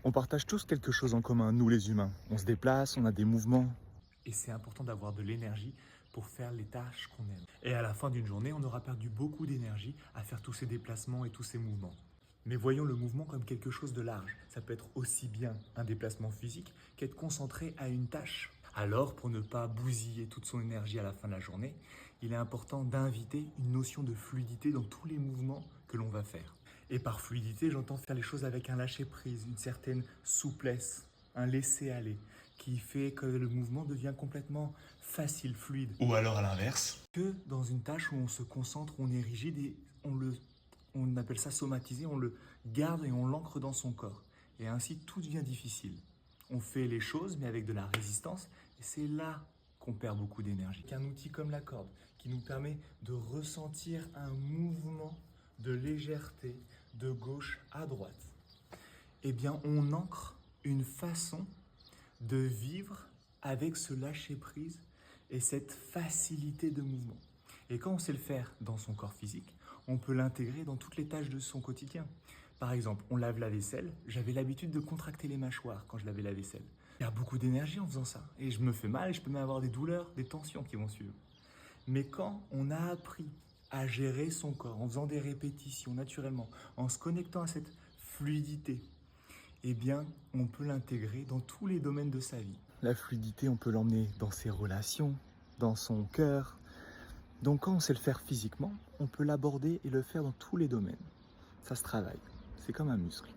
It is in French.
On partage tous quelque chose en commun, nous les humains. On se déplace, on a des mouvements. Et c'est important d'avoir de l'énergie pour faire les tâches qu'on aime. Et à la fin d'une journée, on aura perdu beaucoup d'énergie à faire tous ces déplacements et tous ces mouvements. Mais voyons le mouvement comme quelque chose de large. Ça peut être aussi bien un déplacement physique qu'être concentré à une tâche. Alors, pour ne pas bousiller toute son énergie à la fin de la journée, il est important d'inviter une notion de fluidité dans tous les mouvements que l'on va faire. Et par fluidité, j'entends faire les choses avec un lâcher-prise, une certaine souplesse, un laisser-aller, qui fait que le mouvement devient complètement facile, fluide. Ou alors à l'inverse. Que dans une tâche où on se concentre, on est rigide et on appelle ça somatiser, on le garde et on l'ancre dans son corps. Et ainsi, tout devient difficile. On fait les choses, mais avec de la résistance, et c'est là qu'on perd beaucoup d'énergie. Un outil comme la corde, qui nous permet de ressentir un mouvement de légèreté de gauche à droite. Eh bien, on ancre une façon de vivre avec ce lâcher-prise et cette facilité de mouvement. Et quand on sait le faire dans son corps physique, on peut l'intégrer dans toutes les tâches de son quotidien. Par exemple, on lave la vaisselle, j'avais l'habitude de contracter les mâchoires quand je lavais la vaisselle. Il y a beaucoup d'énergie en faisant ça, et je me fais mal et je peux même avoir des douleurs, des tensions qui vont suivre. Mais quand on a appris à gérer son corps, en faisant des répétitions naturellement, en se connectant à cette fluidité, eh bien, on peut l'intégrer dans tous les domaines de sa vie. La fluidité, on peut l'emmener dans ses relations, dans son cœur. Donc quand on sait le faire physiquement, on peut l'aborder et le faire dans tous les domaines. Ça se travaille, c'est comme un muscle.